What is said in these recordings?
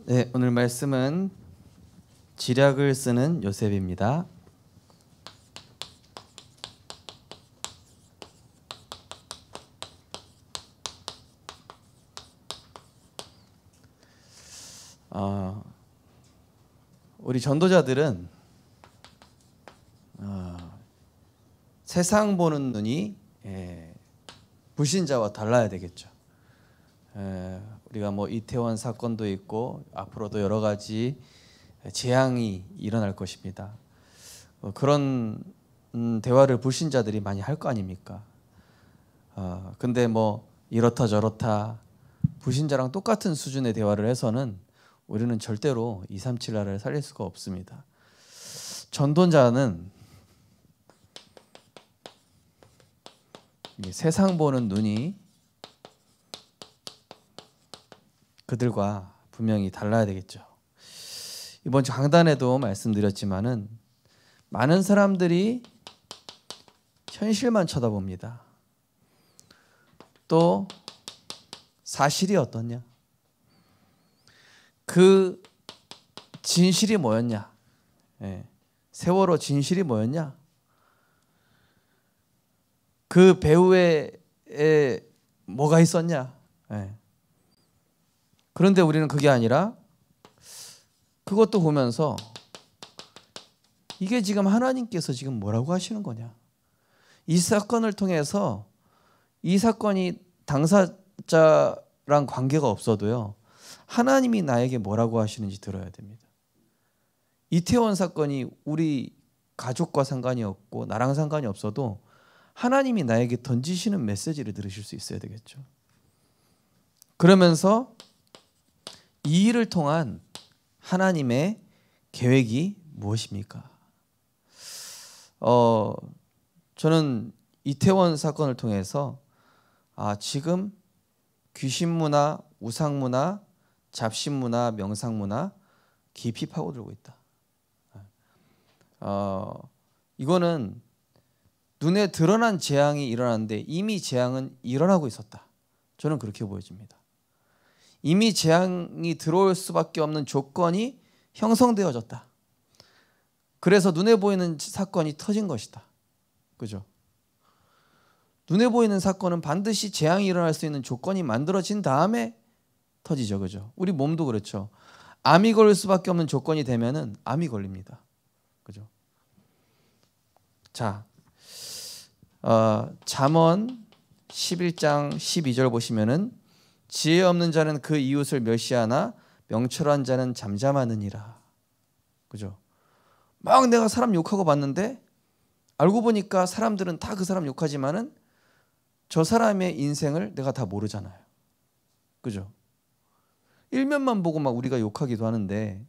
네, 오늘 말씀은 지략을 쓰는 요셉입니다. 우리 전도자들은 세상 보는 눈이 불신자와 달라야 되겠죠. 우리가 뭐 이태원 사건도 있고 앞으로도 여러 가지 재앙이 일어날 것입니다. 그런 대화를 불신자들이 많이 할 거 아닙니까? 근데 뭐 이렇다 저렇다 불신자랑 똑같은 수준의 대화를 해서는 우리는 절대로 237 나라를 살릴 수가 없습니다. 전도자는 세상 보는 눈이 그들과 분명히 달라야 되겠죠. 이번 주 강단에도 말씀드렸지만은 많은 사람들이 현실만 쳐다봅니다. 또 사실이 어떻냐? 그 진실이 뭐였냐? 세월호 진실이 뭐였냐? 그 배후에 뭐가 있었냐? 그런데 우리는 그게 아니라 그것도 보면서 이게 지금 하나님께서 지금 뭐라고 하시는 거냐? 이 사건을 통해서 이 사건이 당사자랑 관계가 없어도요. 하나님이 나에게 뭐라고 하시는지 들어야 됩니다. 이태원 사건이 우리 가족과 상관이 없고 나랑 상관이 없어도 하나님이 나에게 던지시는 메시지를 들으실 수 있어야 되겠죠. 그러면서 이 일을 통한 하나님의 계획이 무엇입니까? 저는 이태원 사건을 통해서 지금 귀신문화, 우상문화, 잡신문화, 명상문화 깊이 파고들고 있다. 이거는 눈에 드러난 재앙이 일어났는데 이미 재앙은 일어나고 있었다. 저는 그렇게 보여집니다. 이미 재앙이 들어올 수밖에 없는 조건이 형성되어졌다. 그래서 눈에 보이는 사건이 터진 것이다. 그죠? 눈에 보이는 사건은 반드시 재앙이 일어날 수 있는 조건이 만들어진 다음에 터지죠. 그죠? 우리 몸도 그렇죠. 암이 걸릴 수밖에 없는 조건이 되면은 암이 걸립니다. 그죠? 자, 잠언 11장 12절 보시면은 지혜 없는 자는 그 이웃을 멸시하나 명철한 자는 잠잠하느니라. 그죠? 막 내가 사람 욕하고 봤는데 알고 보니까 사람들은 다 그 사람 욕하지만은 저 사람의 인생을 내가 다 모르잖아요. 그죠? 일면만 보고 막 우리가 욕하기도 하는데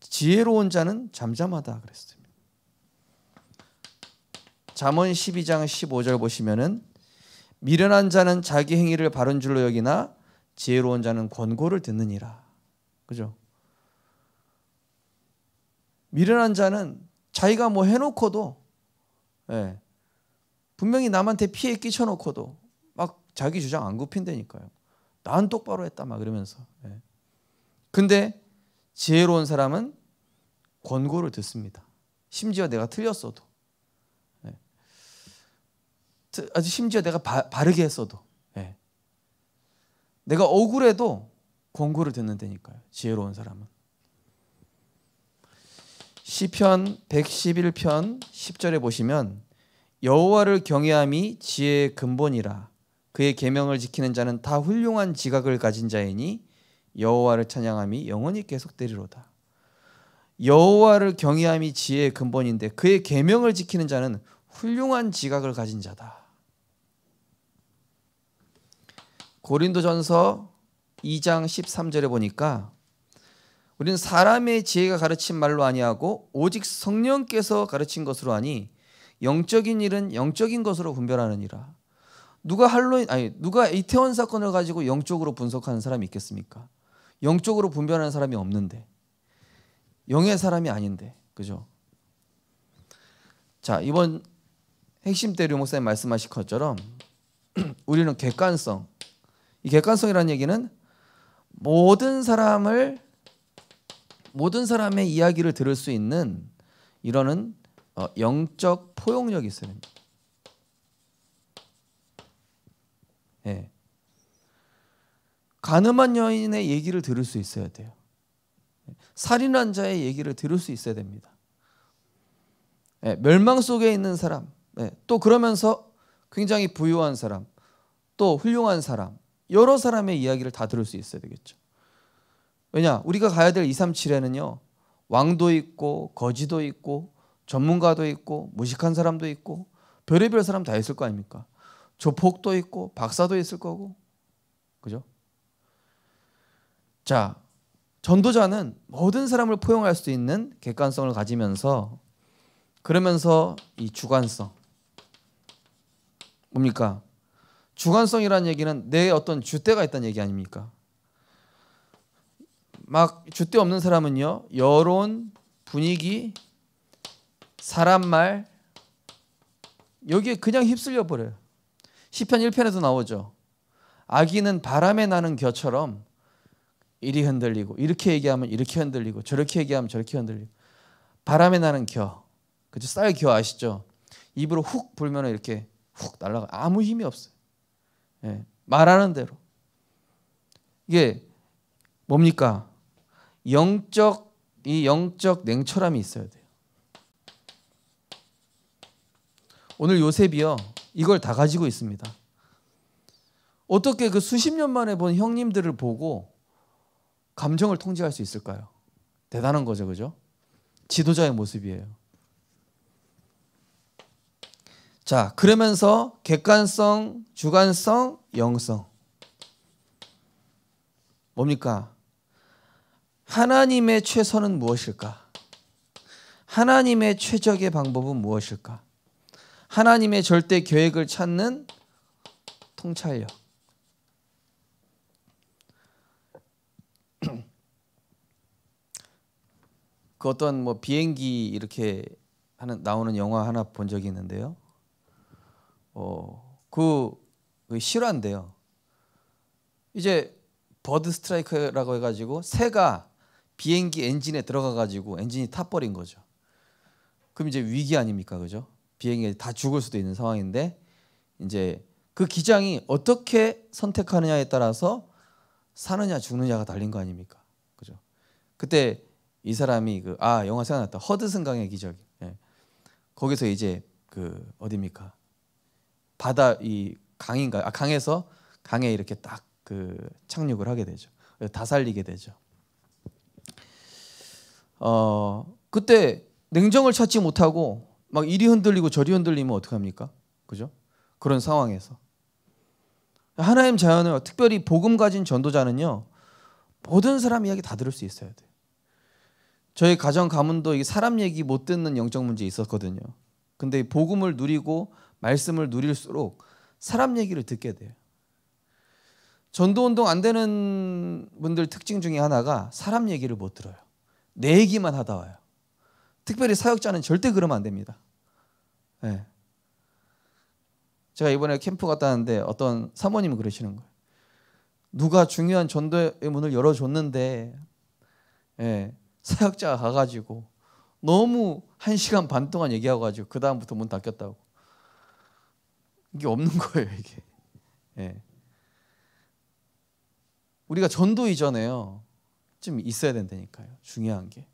지혜로운 자는 잠잠하다 그랬습니다. 잠언 12장 15절 보시면은 미련한 자는 자기 행위를 바른 줄로 여기나 지혜로운 자는 권고를 듣느니라. 그죠? 미련한 자는 자기가 뭐 해놓고도 분명히 남한테 피해 끼쳐놓고도 막 자기 주장 안 굽힌다니까요. 난 똑바로 했다 막 이러면서. 근데 지혜로운 사람은 권고를 듣습니다. 심지어 내가 틀렸어도. 심지어 내가 바르게 했어도. 내가 억울해도 권고를 듣는다니까요. 지혜로운 사람은. 시편 111편 10절에 보시면 여호와를 경외함이 지혜의 근본이라 그의 계명을 지키는 자는 다 훌륭한 지각을 가진 자이니 여호와를 찬양함이 영원히 계속되리로다. 여호와를 경외함이 지혜의 근본인데 그의 계명을 지키는 자는 훌륭한 지각을 가진 자다. 고린도전서 2장 13절에 보니까 우리는 사람의 지혜가 가르친 말로 아니하고 오직 성령께서 가르친 것으로 하니 영적인 일은 영적인 것으로 분별하느니라. 누가 이태원 사건을 가지고 영적으로 분석하는 사람이 있겠습니까? 영적으로 분별하는 사람이 없는데, 영의 사람이 아닌데, 그죠? 자, 이번 핵심 때 류 목사님 말씀하신 것처럼 우리는 객관성, 이 객관성이라는 얘기는 모든 사람을 모든 사람의 이야기를 들을 수 있는 이러는 영적 포용력이 있어야 됩니다. 예. 가늠한 여인의 얘기를 들을 수 있어야 돼요. 살인한 자의 얘기를 들을 수 있어야 됩니다. 예. 멸망 속에 있는 사람, 예. 또 그러면서 굉장히 부유한 사람, 또 훌륭한 사람, 여러 사람의 이야기를 다 들을 수 있어야 되겠죠. 왜냐? 우리가 가야 될 237에는요. 왕도 있고 거지도 있고 전문가도 있고 무식한 사람도 있고 별의별 사람 다 있을 거 아닙니까? 조폭도 있고 박사도 있을 거고. 그죠? 자, 전도자는 모든 사람을 포용할 수 있는 객관성을 가지면서 그러면서 이 주관성. 뭡니까? 주관성이라는 얘기는 내 어떤 줏대가 있다는 얘기 아닙니까? 막 줏대 없는 사람은요. 여론, 분위기, 사람 말 여기에 그냥 휩쓸려 버려요. 시편 1편에도 나오죠. 악인은 바람에 나는 겨처럼 이리 흔들리고 이렇게 얘기하면 이렇게 흔들리고 저렇게 얘기하면 저렇게 흔들리고 바람에 나는 겨. 그죠? 쌀 겨 아시죠? 입으로 훅 불면 이렇게 훅 날아가. 아무 힘이 없어요. 예, 말하는 대로. 이게 뭡니까? 이 영적 냉철함이 있어야 돼요. 오늘 요셉이요. 이걸 다 가지고 있습니다. 어떻게 그 수십 년 만에 본 형님들을 보고 감정을 통제할 수 있을까요? 대단한 거죠. 그죠? 지도자의 모습이에요. 자, 그러면서 객관성, 주관성, 영성. 뭡니까? 하나님의 최선은 무엇일까? 하나님의 최적의 방법은 무엇일까? 하나님의 절대 계획을 찾는 통찰력. 그 어떤 뭐 비행기 이렇게 나오는 영화 하나 본 적이 있는데요. 그 실화인데요. 이제 버드 스트라이크라고 해가지고 새가 비행기 엔진에 들어가가지고 엔진이 타버린 거죠. 그럼 이제 위기 아닙니까, 그죠? 비행기 다 죽을 수도 있는 상황인데 이제 그 기장이 어떻게 선택하느냐에 따라서 사느냐 죽느냐가 달린 거 아닙니까, 그죠? 그때 이 사람이 영화 생각났다. 허드슨 강의 기적. 예. 거기서 이제 어디입니까? 바다 이 강인가? 강에서 강에 이렇게 딱 착륙을 하게 되죠. 다 살리게 되죠. 그때 냉정을 찾지 못하고 막 이리 흔들리고 저리 흔들리면 어떡합니까? 그죠? 그런 상황에서 하나님 자연을 특별히 복음 가진 전도자는요. 모든 사람 이야기 다 들을 수 있어야 돼요. 저희 가정 가문도 이게 사람 얘기 못 듣는 영적 문제 있었거든요. 근데 복음을 누리고 말씀을 누릴수록 사람 얘기를 듣게 돼요. 전도운동 안 되는 분들 특징 중에 하나가 사람 얘기를 못 들어요. 내 얘기만 하다 와요. 특별히 사역자는 절대 그러면 안 됩니다. 네. 제가 이번에 캠프 갔다 왔는데 어떤 사모님이 그러시는 거예요. 누가 중요한 전도의 문을 열어줬는데 사역자가 가가지고 너무 1시간 반 동안 얘기하고 가지고 그 다음부터 문 닫혔다고. 이게 없는 거예요, 이게. 우리가 전도 이전에요. 좀 있어야 된다니까요. 중요한 게.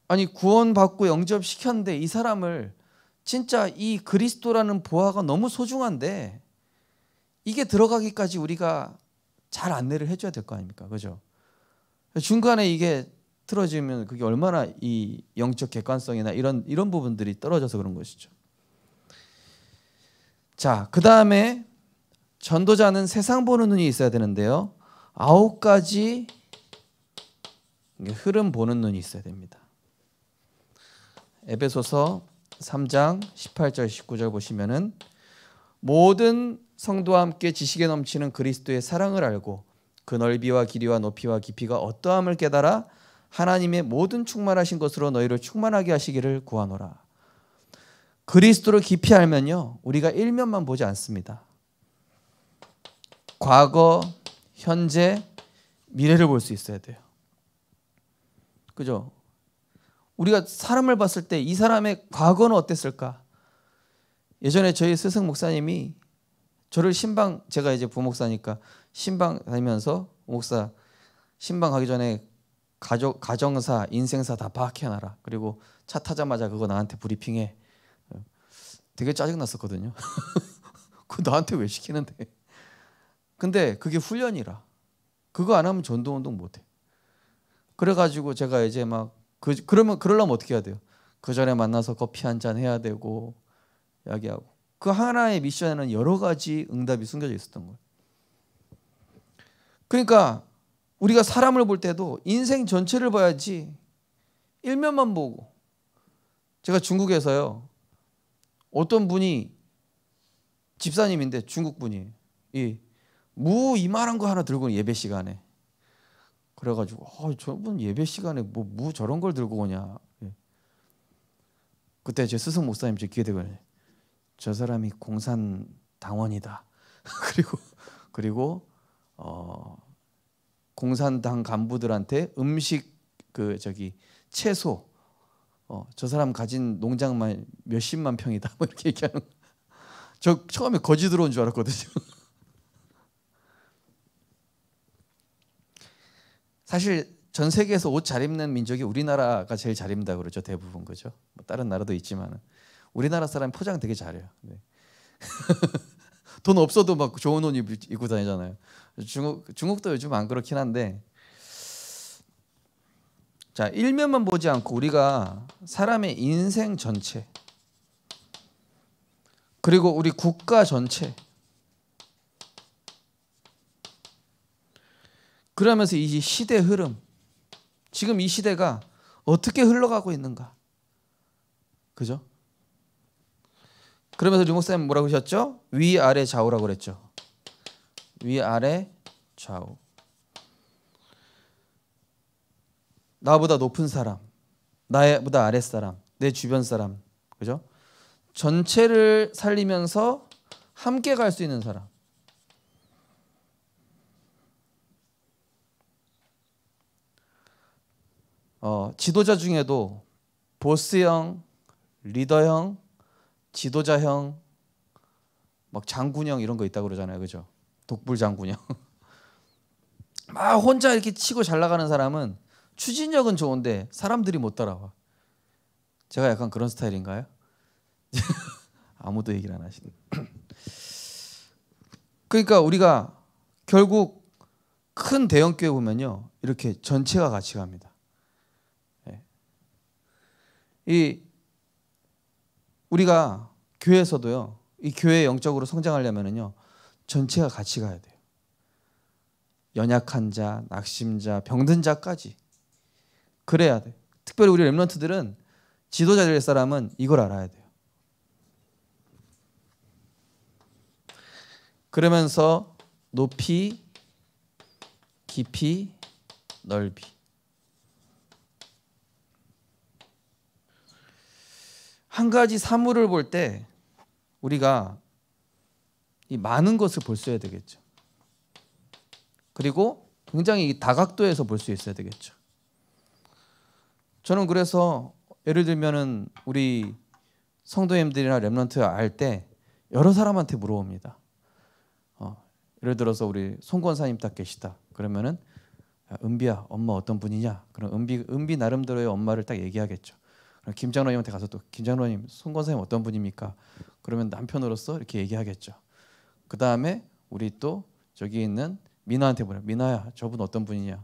아니 구원받고 영접시켰는데 이 사람을 진짜 이 그리스도라는 보화가 너무 소중한데 이게 들어가기까지 우리가 잘 안내를 해줘야 될 거 아닙니까? 그죠? 중간에 이게 틀어지면 그게 얼마나 이 영적 객관성이나 이런 부분들이 떨어져서 그런 것이죠. 자, 그 다음에 전도자는 세상 보는 눈이 있어야 되는데요. 9가지 흐름 보는 눈이 있어야 됩니다. 에베소서 3장 18절 19절 보시면은 모든 성도와 함께 지식에 넘치는 그리스도의 사랑을 알고 그 넓이와 길이와 높이와 깊이가 어떠함을 깨달아 하나님의 모든 충만하신 것으로 너희를 충만하게 하시기를 구하노라. 그리스도를 깊이 알면요. 우리가 일면만 보지 않습니다. 과거, 현재, 미래를 볼 수 있어야 돼요. 그죠? 우리가 사람을 봤을 때 이 사람의 과거는 어땠을까? 예전에 저희 스승 목사님이 저를 신방, 제가 이제 부목사니까 신방 다니면서 목사 신방 가기 전에 가정사, 인생사 다 파악해놔라. 그리고 차 타자마자 그거 나한테 브리핑해. 되게 짜증났었거든요. 그거 나한테 왜 시키는데? 근데 그게 훈련이라. 그거 안 하면 전도운동 못해. 그래가지고 제가 이제 막 그러려면 어떻게 해야 돼요? 그 전에 만나서 커피 한잔 해야 되고 이야기하고. 그 하나의 미션에는 여러 가지 응답이 숨겨져 있었던 거예요. 그러니까 우리가 사람을 볼 때도 인생 전체를 봐야지 일면만 보고. 제가 중국에서요, 어떤 분이 집사님인데 중국 분이 무 이만한 거 하나 들고 예배 시간에, 그래가지고 저분 예배 시간에 뭐 무 저런 걸 들고 오냐. 그때 제 스승 목사님 제 귀에 대고 저 사람이 공산당원이다. 그리고 공산당 간부들한테 음식 채소 저 사람 가진 농장만 몇십만 평이다. 뭐 이렇게 얘기하는. 저 처음에 거지 들어온 줄 알았거든요. 사실 전 세계에서 옷 잘 입는 민족이 우리나라가 제일 잘 입는다 그러죠. 대부분. 그죠? 뭐 다른 나라도 있지만 우리나라 사람 포장 되게 잘해요. 네. 돈 없어도 막 좋은 옷 입고 다니잖아요. 중국도 요즘 안 그렇긴 한데, 자, 일면만 보지 않고 우리가 사람의 인생 전체, 그리고 우리 국가 전체, 그러면서 이 시대 흐름, 지금 이 시대가 어떻게 흘러가고 있는가, 그죠? 그러면서 류 목사님 뭐라고 하셨죠? 위아래 좌우라고 그랬죠. 위아래 좌우. 나보다 높은 사람, 나보다 아랫 사람, 내 주변 사람, 그죠? 전체를 살리면서 함께 갈 수 있는 사람. 지도자 중에도 보스형, 리더형, 지도자형, 막 장군형 이런 거 있다고 그러잖아요, 그죠? 독불 장군형. 막 혼자 이렇게 치고 잘 나가는 사람은 추진력은 좋은데 사람들이 못 따라와. 제가 약간 그런 스타일인가요? 아무도 얘기를 안 하시네. 그러니까 우리가 결국 큰 대형 교회 보면요, 이렇게 전체가 같이 갑니다. 우리가 교회에서도요, 이 교회 영적으로 성장하려면요, 전체가 같이 가야 돼요. 연약한 자, 낙심자, 병든 자까지. 그래야 돼. 특별히 우리 렘넌트들은, 지도자 될 사람은 이걸 알아야 돼요. 그러면서 높이, 깊이, 넓이. 한 가지 사물을 볼 때 우리가 이 많은 것을 볼 수 있어야 되겠죠. 그리고 굉장히 다각도에서 볼 수 있어야 되겠죠. 저는 그래서 예를 들면은 우리 성도님들이나 렘넌트 알 때 여러 사람한테 물어봅니다. 예를 들어서 우리 송 권사님 딱 계시다. 그러면은 은비야, 엄마 어떤 분이냐? 그럼 은비 나름대로의 엄마를 딱 얘기하겠죠. 김 장로님한테 가서 또 김 장로님, 송 권사님 어떤 분입니까? 그러면 남편으로서 이렇게 얘기하겠죠. 그 다음에 우리 또 저기 있는 미나한테 보내. 미나야, 저분 어떤 분이냐?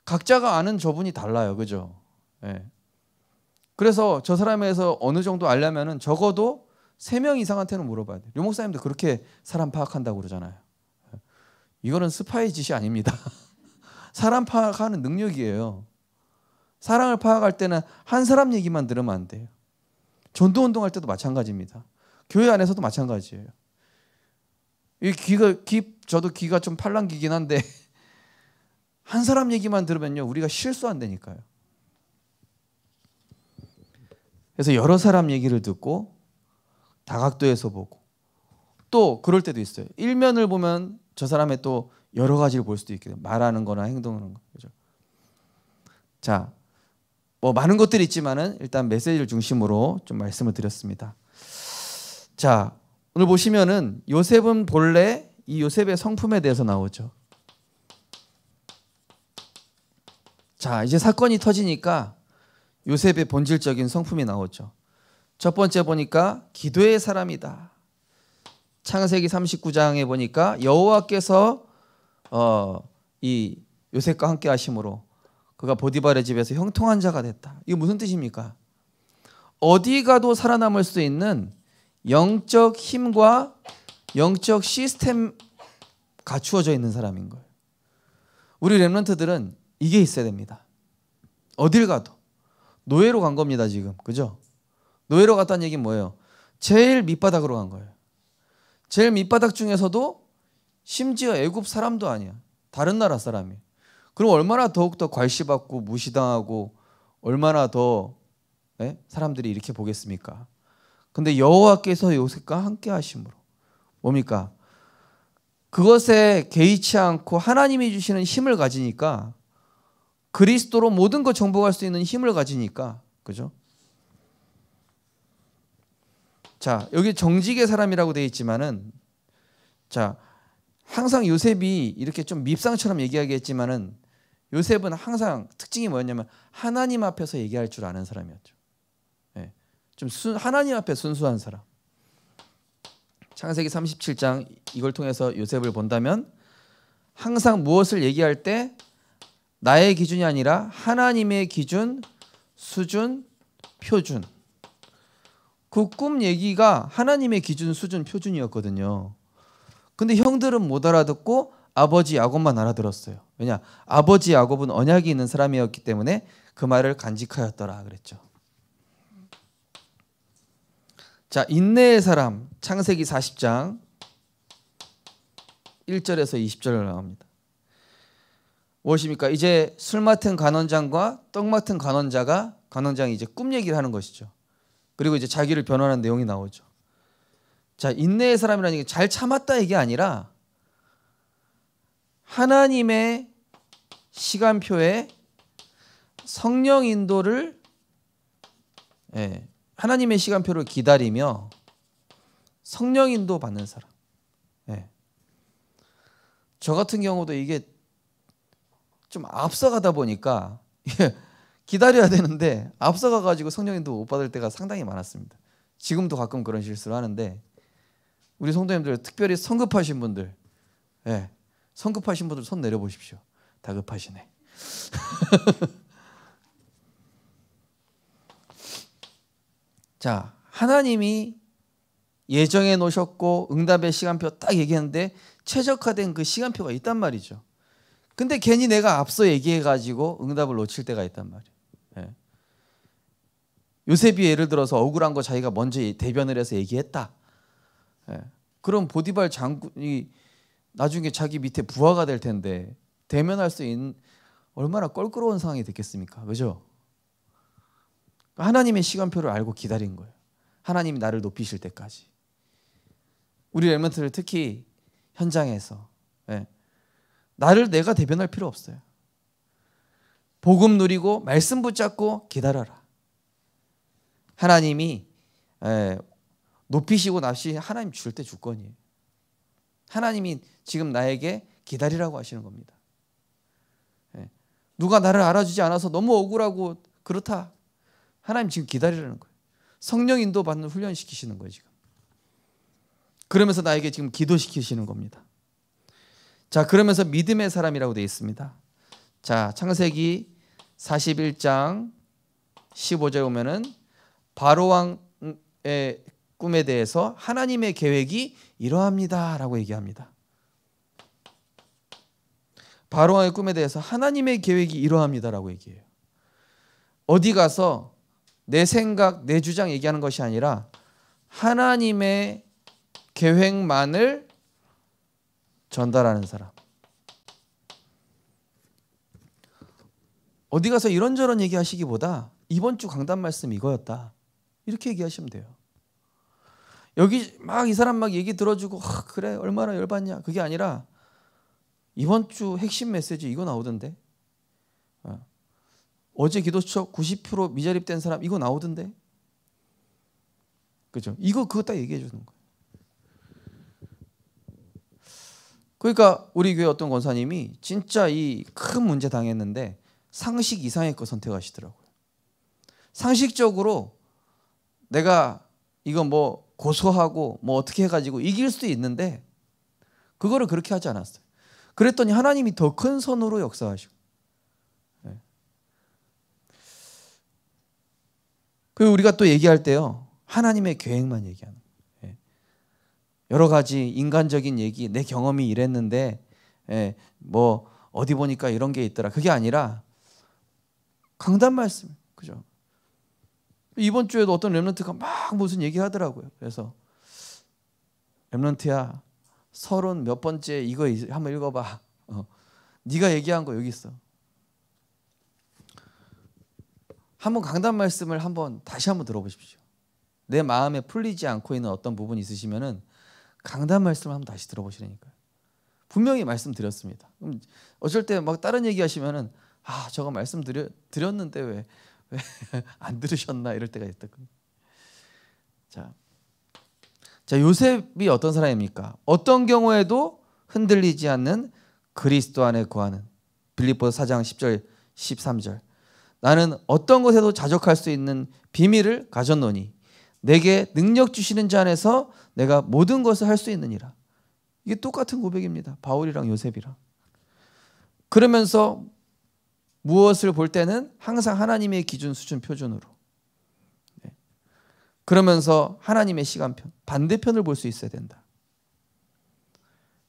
각자가 아는 저분이 달라요, 그죠? 예. 그래서 저 사람에서 어느 정도 알려면은 적어도 3명 이상한테는 물어봐야 돼. 류 목사님도 그렇게 사람 파악한다고 그러잖아요. 이거는 스파이 짓이 아닙니다. 사람 파악하는 능력이에요. 사랑을 파악할 때는 한 사람 얘기만 들으면 안 돼요. 전도 운동할 때도 마찬가지입니다. 교회 안에서도 마찬가지예요. 저도 귀가 좀 팔랑귀긴 한데 한 사람 얘기만 들으면요, 우리가 실수한다니까요. 그래서 여러 사람 얘기를 듣고 다각도에서 보고, 또 그럴 때도 있어요. 일면을 보면 저 사람의 또 여러 가지를 볼 수도 있거든요. 말하는 거나 행동하는 거. 그죠? 자, 뭐 많은 것들이 있지만은 일단 메시지를 중심으로 좀 말씀을 드렸습니다. 자, 오늘 보시면은 요셉은 본래 이 요셉의 성품에 대해서 나오죠. 자, 이제 사건이 터지니까 요셉의 본질적인 성품이 나오죠. 첫 번째 보니까 기도의 사람이다. 창세기 39장에 보니까 여호와께서 이 요셉과 함께 하심으로 그가 보디발의 집에서 형통한 자가 됐다. 이게 무슨 뜻입니까? 어디 가도 살아남을 수 있는 영적 힘과 영적 시스템 갖추어져 있는 사람인 거예요. 우리 렘넌트들은 이게 있어야 됩니다. 어딜 가도. 노예로 간 겁니다, 지금. 그죠? 노예로 갔다는 얘기는 뭐예요? 제일 밑바닥으로 간 거예요. 제일 밑바닥 중에서도 심지어 애굽 사람도 아니야. 다른 나라 사람이에요. 그럼 얼마나 더욱더 괄시받고 무시당하고 얼마나 더 사람들이 이렇게 보겠습니까? 근데 여호와께서 요셉과 함께 하심으로 뭡니까? 그것에 개의치 않고 하나님이 주시는 힘을 가지니까 그리스도로 모든 것 정복할 수 있는 힘을 가지니까 그죠? 자, 여기 정직의 사람이라고 되어 있지만은 자, 항상 요셉이 이렇게 좀 밉상처럼 얘기하겠지만은 요셉은 항상 특징이 뭐였냐면 하나님 앞에서 얘기할 줄 아는 사람이었죠. 네. 좀 하나님 앞에 순수한 사람. 창세기 37장 이걸 통해서 요셉을 본다면 항상 무엇을 얘기할 때 나의 기준이 아니라 하나님의 기준, 수준, 표준. 그 꿈 얘기가 하나님의 기준, 수준, 표준이었거든요. 근데 형들은 못 알아듣고 아버지 야곱만 알아들었어요. 왜냐? 아버지 야곱은 언약이 있는 사람이었기 때문에 그 말을 간직하였더라 그랬죠. 자, 인내의 사람 창세기 40장 1절에서 20절 나옵니다. 무엇입니까? 이제 술 맡은 간원장과 떡 맡은 간원장이 이제 꿈 얘기를 하는 것이죠. 그리고 이제 자기를 변호하는 내용이 나오죠. 자, 인내의 사람이라는 게 잘 참았다 이게 아니라 하나님의 시간표에 성령 인도를 하나님의 시간표를 기다리며 성령 인도 받는 사람. 저 같은 경우도 이게 좀 앞서가다 보니까 기다려야 되는데 앞서가 가지고 성령 인도 못 받을 때가 상당히 많았습니다. 지금도 가끔 그런 실수를 하는데 우리 성도님들 특별히 성급하신 분들 성급하신 분들 손 내려보십시오. 다급하시네. 자, 하나님이 예정해 놓으셨고 응답의 시간표 딱 얘기했는데 최적화된 그 시간표가 있단 말이죠. 근데 괜히 내가 앞서 얘기해가지고 응답을 놓칠 때가 있단 말이에요. 요셉이 예를 들어서 억울한 거 자기가 먼저 대변을 해서 얘기했다. 그럼 보디발 장군이 나중에 자기 밑에 부하가 될 텐데 대면할 수 있는 얼마나 껄끄러운 상황이 됐겠습니까? 그죠? 하나님의 시간표를 알고 기다린 거예요. 하나님이 나를 높이실 때까지. 우리 렘넌트를 특히 현장에서 나를 내가 대변할 필요 없어요. 복음 누리고 말씀 붙잡고 기다려라. 하나님이 높이시고 납시 하나님 줄 때 주권이에요. 하나님이 지금 나에게 기다리라고 하시는 겁니다. 누가 나를 알아주지 않아서 너무 억울하고 그렇다. 하나님 지금 기다리라는 거예요. 성령 인도 받는 훈련 시키시는 거예요 지금. 그러면서 나에게 지금 기도시키시는 겁니다. 자, 그러면서 믿음의 사람이라고 되어 있습니다. 자, 창세기 41장 15절에 보면은 바로 왕의 꿈에 대해서 하나님의 계획이 이러합니다라고 얘기합니다. 바로 왕의 꿈에 대해서 하나님의 계획이 이러합니다라고 얘기해요. 어디 가서 내 생각, 내 주장 얘기하는 것이 아니라 하나님의 계획만을 전달하는 사람. 어디 가서 이런저런 얘기하시기보다 이번 주 강단 말씀 이거였다. 이렇게 얘기하시면 돼요. 여기 막 이 사람 막 얘기 들어주고 그래 얼마나 열받냐. 그게 아니라 이번 주 핵심 메시지 이거 나오던데. 어제 기도처 90% 미자립된 사람 이거 나오던데. 그죠? 그거 딱 얘기해 주는 거예요. 그러니까 우리 교회 어떤 권사님이 진짜 이 큰 문제 당했는데 상식 이상의 거 선택하시더라고요. 상식적으로 내가 이거 뭐 고소하고 뭐 어떻게 해가지고 이길 수도 있는데 그거를 그렇게 하지 않았어요. 그랬더니 하나님이 더 큰 선으로 역사하시고. 네. 그리고 우리가 또 얘기할 때요, 하나님의 계획만 얘기하는 거예요. 네. 여러 가지 인간적인 얘기, 내 경험이 이랬는데 뭐 어디 보니까 이런 게 있더라. 그게 아니라 강단 말씀, 그죠? 이번 주에도 어떤 렘넌트가 막 무슨 얘기하더라고요. 그래서 렘넌트야, 30 몇 번째 이거 한번 읽어봐. 네가 얘기한 거 여기 있어. 한번 강단 말씀을 다시 한번 들어보십시오. 내 마음에 풀리지 않고 있는 어떤 부분이 있으시면은 강단 말씀을 한번 다시 들어보시라니까요. 분명히 말씀드렸습니다. 그럼 어쩔 때 막 다른 얘기하시면은 저거 말씀 드렸는데 왜 안 들으셨나 이럴 때가 있거든요. 자, 요셉이 어떤 사람입니까? 어떤 경우에도 흔들리지 않는 그리스도 안에 거하는. 빌립보서 4장 10절 13절. 나는 어떤 것에도 자족할 수 있는 비밀을 가졌노니 내게 능력 주시는 자 안에서 내가 모든 것을 할 수 있느니라. 이게 똑같은 고백입니다. 바울이랑 요셉이랑. 그러면서 무엇을 볼 때는 항상 하나님의 기준, 수준, 표준으로. 그러면서 하나님의 시간편, 반대편을 볼 수 있어야 된다.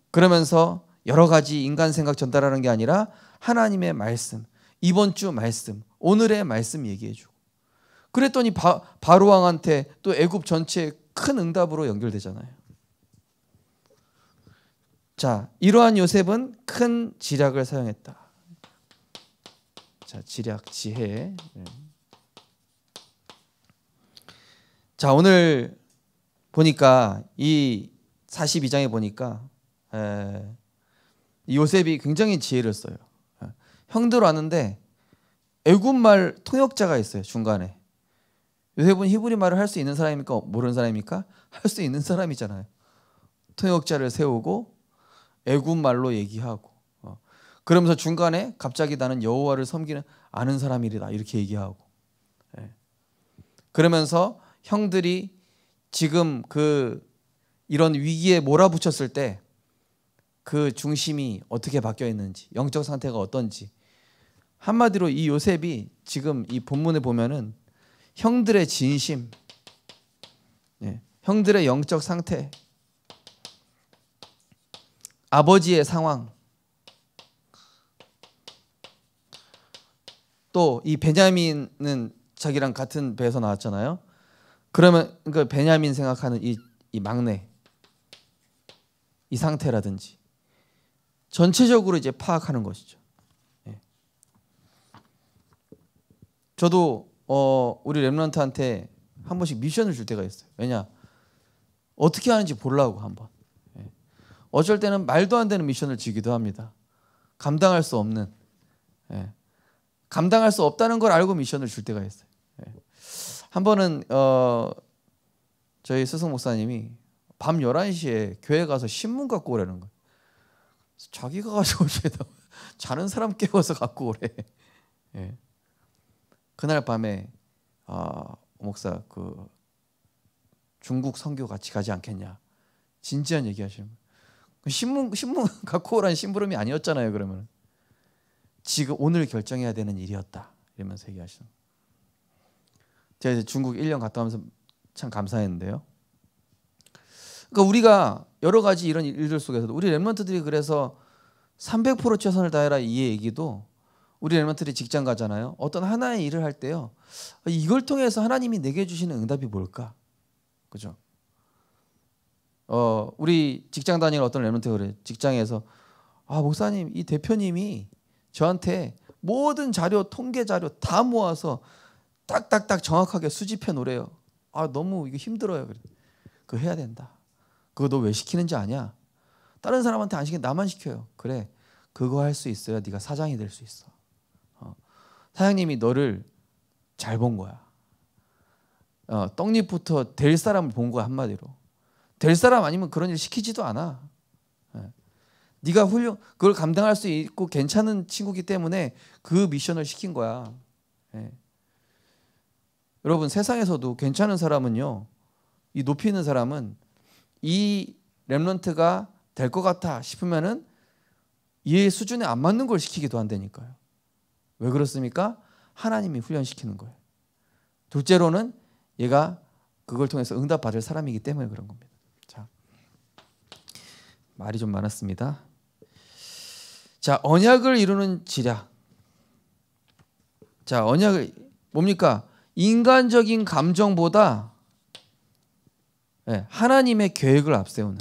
그러면서 여러 가지 인간 생각 전달하는 게 아니라 하나님의 말씀, 이번 주 말씀, 오늘의 말씀 얘기해주고. 그랬더니 바로 왕한테 또 애굽 전체에 큰 응답으로 연결되잖아요. 자, 이러한 요셉은 큰 지략을 사용했다. 자, 지략, 지혜. 자, 오늘 보니까 이 42장에 보니까 요셉이 굉장히 지혜를 써요. 형들 왔는데 애굽말 통역자가 있어요, 중간에. 요셉은 히브리 말을 할 수 있는 사람입니까? 모르는 사람입니까? 할 수 있는 사람이잖아요. 통역자를 세우고 애굽말로 얘기하고, 그러면서 중간에 갑자기 나는 여호와를 섬기는 아는 사람이다 이렇게 얘기하고, 그러면서 형들이 지금 이런 위기에 몰아붙였을 때 그 중심이 어떻게 바뀌어 있는지, 영적 상태가 어떤지. 한마디로 이 요셉이 지금 이 본문에 보면은 형들의 진심, 형들의 영적 상태, 아버지의 상황, 또 이 베냐민은 자기랑 같은 배에서 나왔잖아요. 그러면 그 베냐민 생각하는 이 막내, 이 상태라든지 전체적으로 이제 파악하는 것이죠. 저도 우리 렘넌트한테 한 번씩 미션을 줄 때가 있어요. 왜냐? 어떻게 하는지 보려고 한번. 어쩔 때는 말도 안 되는 미션을 주기도 합니다. 감당할 수 없는, 감당할 수 없다는 걸 알고 미션을 줄 때가 있어요. 한 번은 저희 스승 목사님이 밤 11시에 교회 가서 신문 갖고 오라는 거예요. 자기가 가지고 오시다 자는 사람 깨워서 갖고 오래. 그날 밤에 목사 중국 선교 같이 가지 않겠냐, 진지한 얘기하시는 거예요. 신문 갖고 오라는 심부름이 아니었잖아요. 그러면 지금 오늘 결정해야 되는 일이었다 이러면서 얘기하시는 거예요. 제가 이제 중국 1년 갔다 오면서 참 감사했는데요. 그러니까 우리가 여러 가지 이런 일들 속에서도 우리 렘넌트들이 그래서 300% 최선을 다해라 이 얘기도, 우리 렘넌트들이 직장 가잖아요. 어떤 하나의 일을 할 때요, 이걸 통해서 하나님이 내게 주시는 응답이 뭘까? 그죠? 우리 직장 다니는 어떤 렘넌트가 그래. 직장에서 목사님, 이 대표님이 저한테 모든 자료, 통계 자료 다 모아서 딱딱딱 정확하게 수집해 놓으래요. 너무 이거 힘들어요. 그래. 그거 해야 된다. 그거 너 왜 시키는지 아냐? 다른 사람한테 안 시키면 나만 시켜요. 그래, 그거 할 수 있어야 네가 사장이 될 수 있어. 사장님이 너를 잘 본 거야. 떡잎부터 될 사람을 본 거야. 한마디로. 될 사람 아니면 그런 일 시키지도 않아. 네가 그걸 감당할 수 있고 괜찮은 친구기 때문에 그 미션을 시킨 거야. 여러분, 세상에서도 괜찮은 사람은요, 이 높이 있는 사람은 이 렘넌트가 될 것 같아 싶으면은 얘 수준에 안 맞는 걸 시키기도 한다니까요. 왜 그렇습니까? 하나님이 훈련시키는 거예요. 둘째로는 얘가 그걸 통해서 응답받을 사람이기 때문에 그런 겁니다. 자, 말이 좀 많았습니다. 자, 언약을 이루는 지략. 자, 언약을 뭡니까? 인간적인 감정보다 하나님의 계획을 앞세우는.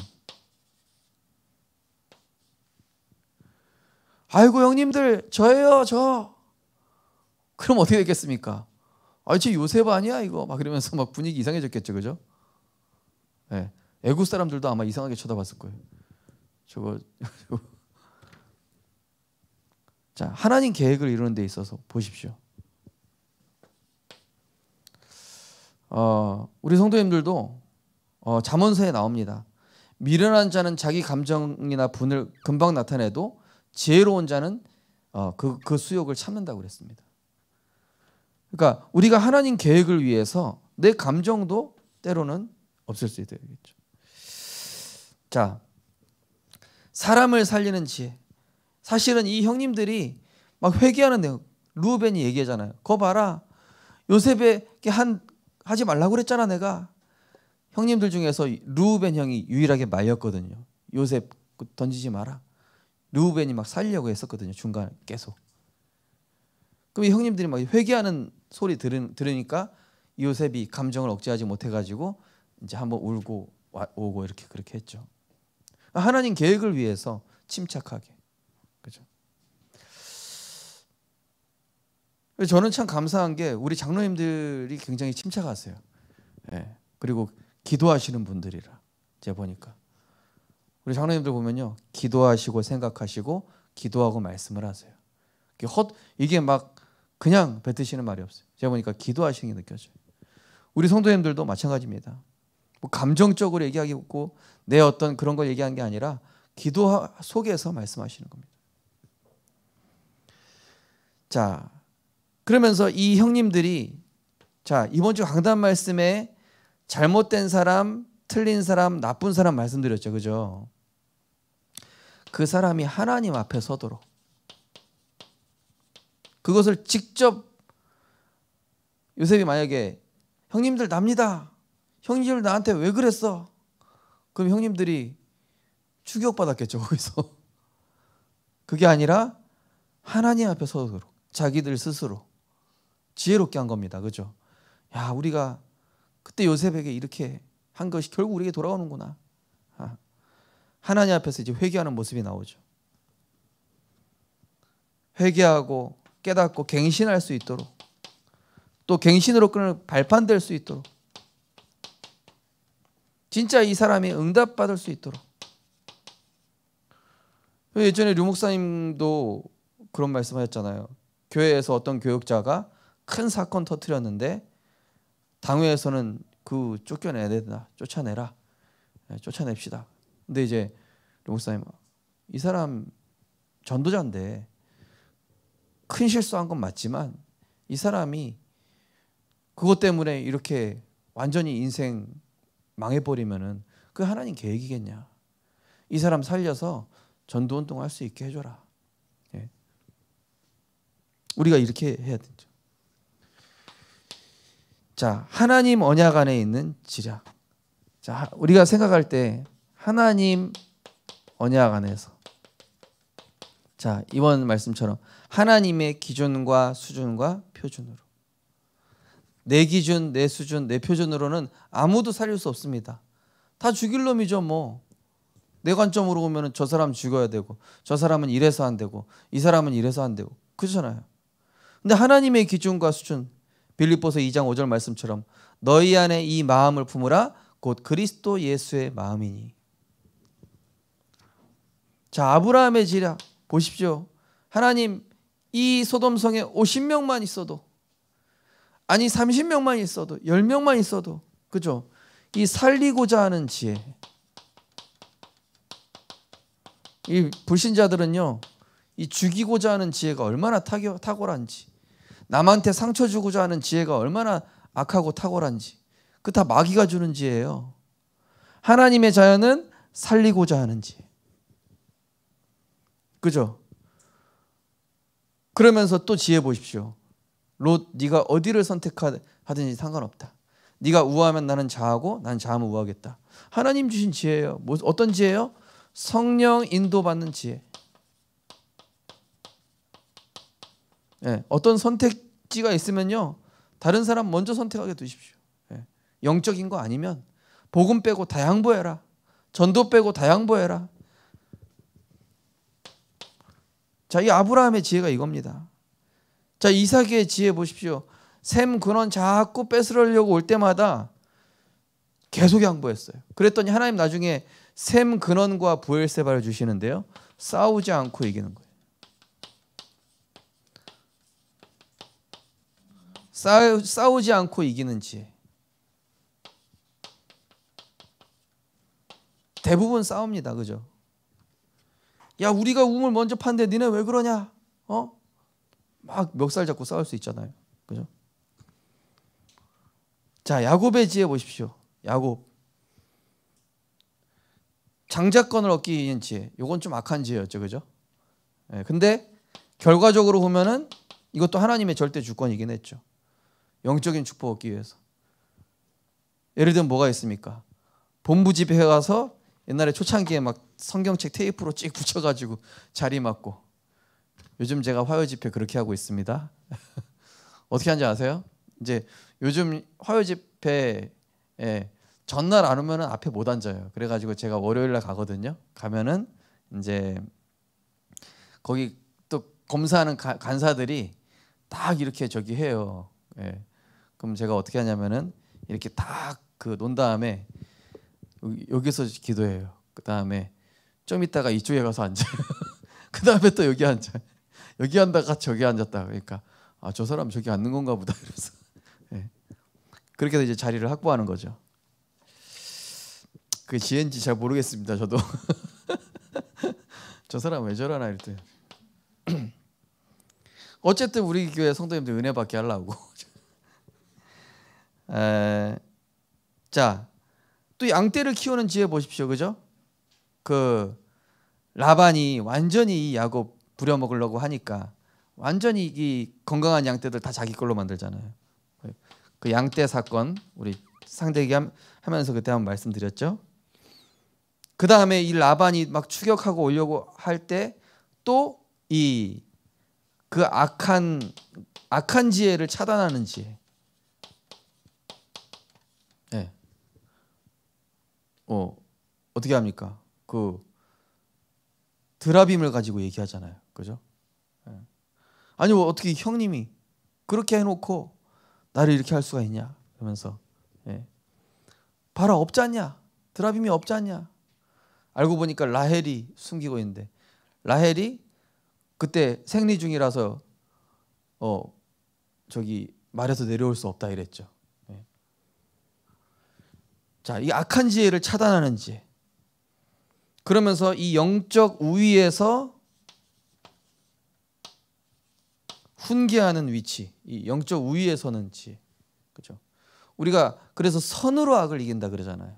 아이고 형님들 저예요 저. 그럼 어떻게 되겠습니까? 저 요셉 아니야 이거 막 이러면서 막 분위기 이상해졌겠죠, 그죠? 애국 사람들도 아마 이상하게 쳐다봤을 거예요. 저거. 자, 하나님 계획을 이루는 데 있어서 보십시오. 우리 성도님들도 잠언서에 나옵니다. 미련한 자는 자기 감정이나 분을 금방 나타내도 지혜로운 자는 그 수욕을 참는다고 그랬습니다. 그러니까 우리가 하나님 계획을 위해서 내 감정도 때로는 없앨 수 있겠죠. 자, 사람을 살리는 지혜. 사실은 이 형님들이 막 회개하는 내용, 루벤이 얘기하잖아요. 거 봐라, 요셉에게 하지 말라고 그랬잖아 내가. 형님들 중에서 루벤 형이 유일하게 말렸거든요. 요셉 던지지 마라. 루벤이 막 살리려고 했었거든요. 중간에 계속. 그럼 이 형님들이 막 회개하는 소리 들으니까 요셉이 감정을 억제하지 못해가지고 이제 한번 울고 오고 그렇게 했죠. 하나님 계획을 위해서 침착하게. 그죠? 저는 참 감사한 게 우리 장로님들이 굉장히 침착하세요. 그리고 기도하시는 분들이라 제가 보니까 우리 장로님들 보면요, 기도하시고 생각하시고 기도하고 말씀을 하세요. 이게 막 그냥 뱉으시는 말이 없어요. 제가 보니까 기도하시는 게 느껴져요. 우리 성도님들도 마찬가지입니다. 뭐 감정적으로 얘기하고 내 어떤 그런 걸 얘기한 게 아니라 기도 속에서 말씀하시는 겁니다. 자, 그러면서 이 형님들이 자, 이번 주 강단 말씀에 잘못된 사람, 틀린 사람, 나쁜 사람 말씀드렸죠. 그죠? 그 사람이 하나님 앞에 서도록 그것을 직접 요셉이 만약에 형님들 납니다. 형님들 나한테 왜 그랬어? 그럼 형님들이 추격받았겠죠. 거기서. 그게 아니라 하나님 앞에 서도록 자기들 스스로 지혜롭게 한 겁니다. 그죠? 야, 우리가 그때 요셉에게 이렇게 한 것이 결국 우리에게 돌아오는구나. 하나님 앞에서 이제 회개하는 모습이 나오죠. 회개하고 깨닫고 갱신할 수 있도록, 또 갱신으로 끊을 발판될 수 있도록, 진짜 이 사람이 응답받을 수 있도록. 예전에 류 목사님도 그런 말씀하셨잖아요. 교회에서 어떤 교육자가 큰 사건 터뜨렸는데 당회에서는 그 쫓아내야 된다. 쫓아냅시다. 근데 이제 류 목사님, 이 사람 전도자인데 큰 실수한 건 맞지만 이 사람이 그것 때문에 이렇게 완전히 인생 망해버리면은 그 하나님 계획이겠냐. 이 사람 살려서 전도운동 할 수 있게 해줘라. 우리가 이렇게 해야 되죠. 자, 하나님 언약 안에 있는 지략. 자, 우리가 생각할 때 하나님 언약 안에서, 자, 이번 말씀처럼 하나님의 기준과 수준과 표준으로, 내 기준, 내 수준, 내 표준으로는 아무도 살릴 수 없습니다. 다 죽일 놈이죠. 뭐 내 관점으로 보면 저 사람 죽어야 되고, 저 사람은 이래서 안 되고, 이 사람은 이래서 안 되고, 그렇잖아요. 근데 하나님의 기준과 수준, 빌립보서 2장 5절 말씀처럼 너희 안에 이 마음을 품으라 곧 그리스도 예수의 마음이니. 자, 아브라함의 지략 보십시오. 하나님 이 소돔성에 50명만 있어도, 아니 30명만 있어도, 10명만 있어도, 그죠? 이 살리고자 하는 지혜. 이 불신자들은요, 이 죽이고자 하는 지혜가 얼마나 탁월한지, 남한테 상처 주고자 하는 지혜가 얼마나 악하고 탁월한지, 그 다 마귀가 주는 지혜예요. 하나님의 자녀는 살리고자 하는 지혜. 그죠? 그러면서 또 지혜 보십시오. 롯, 네가 어디를 선택하든지 상관없다. 네가 우하면 나는 자하고 나는 자하면 우하겠다. 하나님 주신 지혜예요. 어떤 지혜요? 성령 인도받는 지혜. 네, 어떤 선택지가 있으면요, 다른 사람 먼저 선택하게 두십시오. 네, 영적인 거 아니면 복음 빼고 다 양보해라. 전도 빼고 다 양보해라. 자, 이 아브라함의 지혜가 이겁니다. 자, 이삭의 지혜 보십시오. 셈 근원 자꾸 뺏으려고 올 때마다 계속 양보했어요. 그랬더니 하나님 나중에 셈 근원과 브엘세바를 주시는데요, 싸우지 않고 이기는 거예요. 싸우지 않고 이기는 지혜. 대부분 싸웁니다. 그죠? 야, 우리가 우물 먼저 팠는데 니네 왜 그러냐? 막 멱살 잡고 싸울 수 있잖아요. 그죠? 자, 야곱의 지혜 보십시오. 야곱. 장자권을 얻기 위한 지혜. 이건 좀 악한 지혜였죠. 그죠? 네, 근데 결과적으로 보면은 이것도 하나님의 절대 주권이긴 했죠. 영적인 축복 얻기 위해서. 예를 들면 뭐가 있습니까? 본부 집회에 가서 옛날에 초창기에 막 성경책 테이프로 찍 붙여가지고 자리 맡고, 요즘 제가 화요 집회 그렇게 하고 있습니다. 어떻게 하는지 아세요? 이제 요즘 화요 집회에 전날 안 오면 앞에 못 앉아요. 그래가지고 제가 월요일날 가거든요. 가면은 이제 거기 또 검사하는 간사들이 딱 이렇게 저기 해요. 예. 그럼 제가 어떻게 하냐면은 이렇게 딱 그 논 다음에 여기서 기도해요. 그 다음에 좀 있다가 이쪽에 가서 앉아요. 그 다음에 또 여기 앉아요. 여기 앉다가 저기 앉았다. 그러니까 아, 저 사람 저기 앉는 건가 보다 이러면서. 예. 그렇게 해서 이제 자리를 확보하는 거죠. 그게 지혜인지 잘 모르겠습니다. 저도. 저 사람 왜 저러나 이럴 때. 어쨌든 우리 교회 성도님들 은혜 받게 하려고. 자, 또 양떼를 키우는 지혜 보십시오. 그죠? 그 라반이 완전히 이 야곱 부려먹으려고 하니까 완전히 이 건강한 양떼들 다 자기 걸로 만들잖아요. 그 양떼 사건 우리 상대기 하면서 그때 한번 말씀드렸죠. 그 다음에 이 라반이 막 추격하고 오려고 할 때 또 이 그 악한 지혜를 차단하는 지혜. 네. 어떻게 합니까? 그 드라빔을 가지고 얘기하잖아요. 그죠? 네. 아니 어떻게 형님이 그렇게 해놓고 나를 이렇게 할 수가 있냐? 그러면서 봐라 없지 않냐? 드라빔이 없지 않냐? 알고 보니까 라헬이 숨기고 있는데 라헬이 그때 생리 중이라서 저기 말에서 내려올 수 없다 이랬죠. 자, 이 악한 지혜를 차단하는 지혜. 그러면서 이 영적 우위에서 훈계하는 위치, 이 영적 우위에 서는 지혜. 그죠? 우리가 그래서 선으로 악을 이긴다 그러잖아요.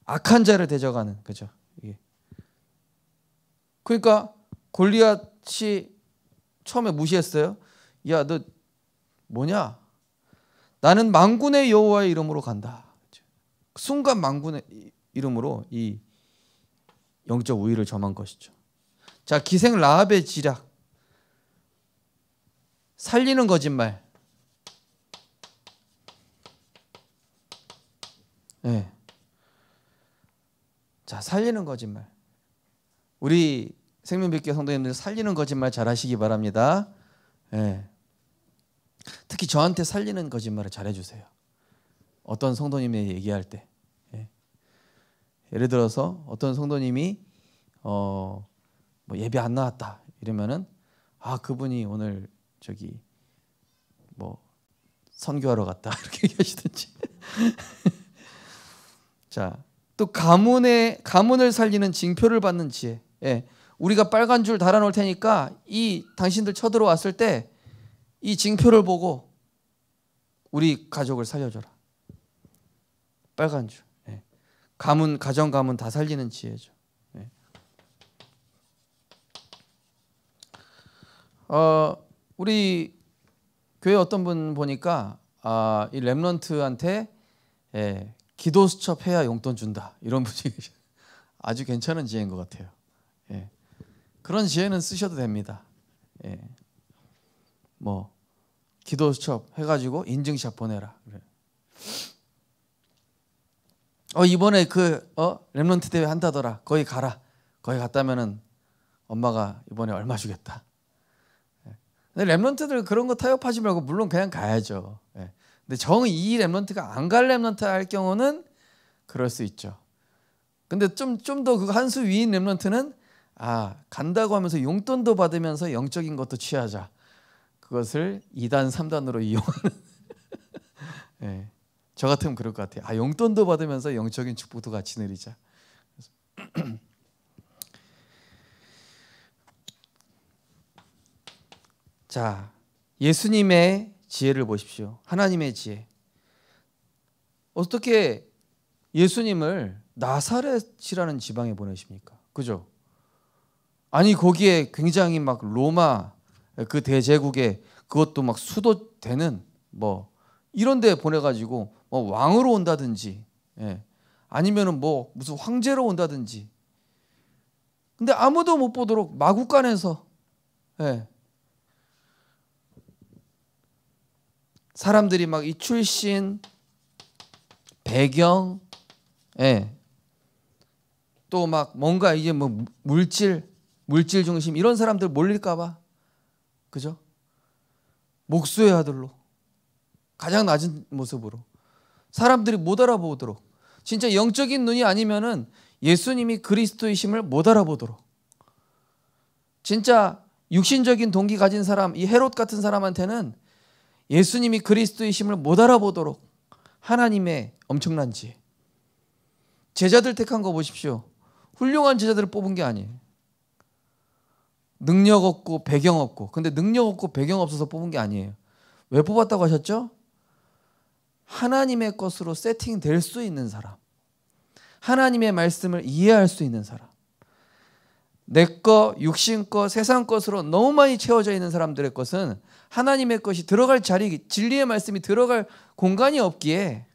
악한 자를 대적하는, 그죠? 이게. 그러니까 골리앗이 처음에 무시했어요. 야, 너 뭐냐? 나는 만군의 여호와의 이름으로 간다. 순간 만군의 이름으로 이 영적 우위를 점한 것이죠. 자, 기생 라합의 지략, 살리는 거짓말. 네. 자, 살리는 거짓말. 우리 생명백교 성도님들 살리는 거짓말 잘하시기 바랍니다. 네. 특히 저한테 살리는 거짓말을 잘해주세요. 어떤 성도님이 얘기할 때, 예를 들어서 어떤 성도님이 뭐 예배 안 나왔다 이러면은 그분이 오늘 저기 뭐 선교하러 갔다 이렇게 얘기하시든지. 자, 또 가문을 살리는 징표를 받는 지혜. 예. 우리가 빨간 줄 달아놓을 테니까 이 당신들 쳐들어왔을 때 이 징표를 보고 우리 가족을 살려줘라. 빨간 줄. 예. 가정 가문 다 살리는 지혜죠. 예. 우리 교회 어떤 분 보니까 이 렘넌트한테 기도 수첩 해야 용돈 준다 이런 분이 아주 괜찮은 지혜인 것 같아요. 예. 그런 지혜는 쓰셔도 됩니다. 예. 뭐 기도 수첩 해가지고 인증샷 보내라. 그래. 이번에 렘넌트 대회 한다더라. 거기 가라. 거기 갔다면은 엄마가 이번에 얼마 주겠다. 근데 렘넌트들 그런 거 타협하지 말고 물론 그냥 가야죠. 예. 근데 정 이 렘넌트가 안 갈 렘넌트 할 경우는 그럴 수 있죠. 근데 좀 더 그 한 수 위인 렘넌트는 간다고 하면서 용돈도 받으면서 영적인 것도 취하자. 그것을 2단, 3단으로 이용하는. 예. 저 같으면 그럴 것 같아요. 용돈도 받으면서 영적인 축복도 같이 누리자. 자, 예수님의 지혜를 보십시오. 하나님의 지혜. 어떻게 예수님을 나사렛이라는 지방에 보내십니까? 그죠? 아니 거기에 굉장히 막 로마 그 대제국에 그것도 막 수도 되는 뭐 이런 데 보내가지고 뭐 왕으로 온다든지, 아니면은 뭐 무슨 황제로 온다든지. 근데 아무도 못 보도록 마구간에서, 사람들이 막 이 출신, 배경, 또 막 뭔가 이제 뭐 물질 중심 이런 사람들 몰릴까봐, 그죠? 목수의 아들로 가장 낮은 모습으로 사람들이 못 알아보도록, 진짜 영적인 눈이 아니면은 예수님이 그리스도이심을 못 알아보도록, 진짜 육신적인 동기 가진 사람, 이 헤롯 같은 사람한테는 예수님이 그리스도이심을 못 알아보도록 하나님의 엄청난 지혜. 제자들 택한 거 보십시오. 훌륭한 제자들을 뽑은 게 아니에요. 능력 없고 배경 없고. 근데 능력 없고 배경 없어서 뽑은 게 아니에요. 왜 뽑았다고 하셨죠? 하나님의 것으로 세팅될 수 있는 사람, 하나님의 말씀을 이해할 수 있는 사람. 내 것, 육신 것, 세상 것으로 너무 많이 채워져 있는 사람들의 것은 하나님의 것이 들어갈 자리, 진리의 말씀이 들어갈 공간이 없기에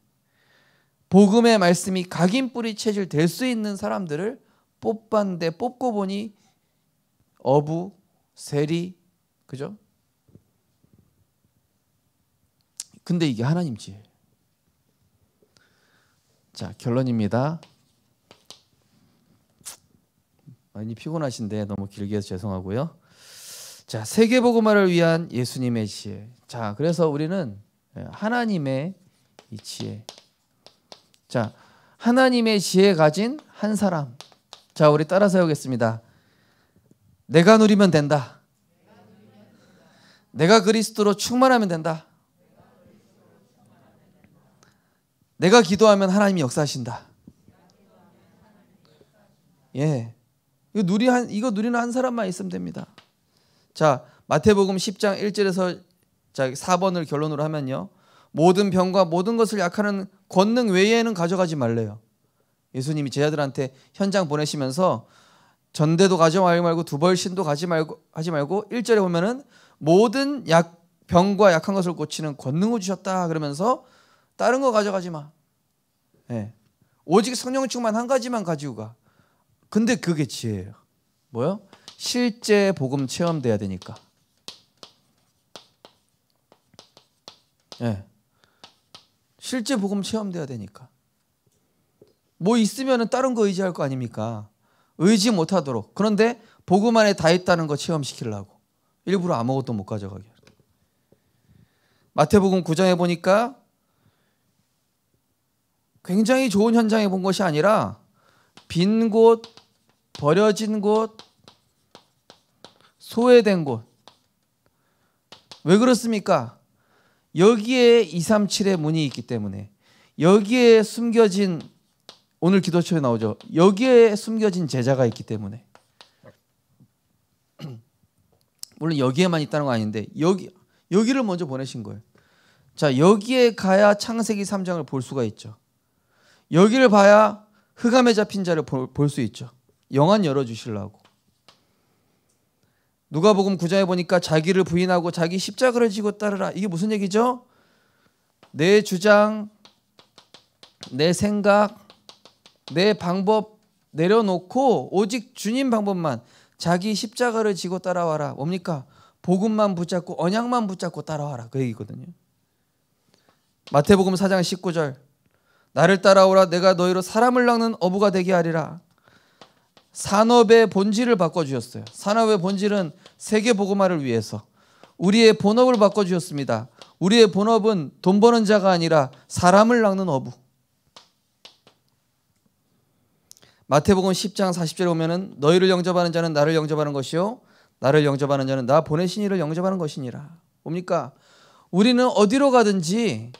복음의 말씀이 각인뿌리 체질 될 수 있는 사람들을 뽑았는데, 뽑고 보니 어부, 세리, 그죠? 근데 이게 하나님 지혜예요. 자, 결론입니다. 많이 피곤하신데 너무 길게 해서 죄송하고요. 자, 세계복음화를 위한 예수님의 지혜. 자, 그래서 우리는 하나님의 이 지혜. 자, 하나님의 지혜 가진 한 사람. 자, 우리 따라서 해보겠습니다. 내가 누리면 된다. 내가 그리스도로 충만하면 된다. 내가 기도하면 하나님이 역사하신다. 예, 이거 누리는 한 사람만 있으면 됩니다. 자, 마태복음 10장 1절에서 4번을 결론으로 하면요, 모든 병과 모든 것을 약하는 권능 외에는 가져가지 말래요. 예수님이 제자들한테 현장 보내시면서 전대도 가져가지 말고 두벌신도 하지 말고 1절에 보면은 모든 병과 약한 것을 고치는 권능을 주셨다 그러면서 다른 거 가져가지 마. 오직 성령 충만 한 가지만 가지고 가. 근데 그게 지혜예요. 뭐요? 실제 복음 체험돼야 되니까. 실제 복음 체험돼야 되니까. 뭐 있으면은 다른 거 의지할 거 아닙니까? 의지 못하도록. 그런데 복음 안에 다 있다는 거 체험시키려고 일부러 아무것도 못 가져가게. 마태복음 9장에 보니까 굉장히 좋은 현장에 본 것이 아니라 빈 곳, 버려진 곳, 소외된 곳. 왜 그렇습니까? 여기에 237의 문이 있기 때문에, 여기에 숨겨진, 오늘 기도처에 나오죠, 여기에 숨겨진 제자가 있기 때문에. 물론 여기에만 있다는 건 아닌데 여기를 먼저 보내신 거예요. 자, 여기에 가야 창세기 3장을 볼 수가 있죠. 여기를 봐야 흑암에 잡힌 자를 볼 수 있죠. 영안 열어주시려고. 누가복음 9장에 보니까 자기를 부인하고 자기 십자가를 지고 따르라. 이게 무슨 얘기죠? 내 주장, 내 생각, 내 방법 내려놓고 오직 주님 방법만, 자기 십자가를 지고 따라와라. 뭡니까? 복음만 붙잡고 언약만 붙잡고 따라와라. 그 얘기거든요. 마태복음 4장 19절, 나를 따라오라. 내가 너희로 사람을 낚는 어부가 되게 하리라. 산업의 본질을 바꿔주셨어요. 산업의 본질은 세계복음화를 위해서 우리의 본업을 바꿔주셨습니다. 우리의 본업은 돈 버는 자가 아니라 사람을 낚는 어부. 마태복음 10장 40절에 보면은 너희를 영접하는 자는 나를 영접하는 것이요 나를 영접하는 자는 나 보내신 이를 영접하는 것이니라. 뭡니까? 우리는 어디로 가든지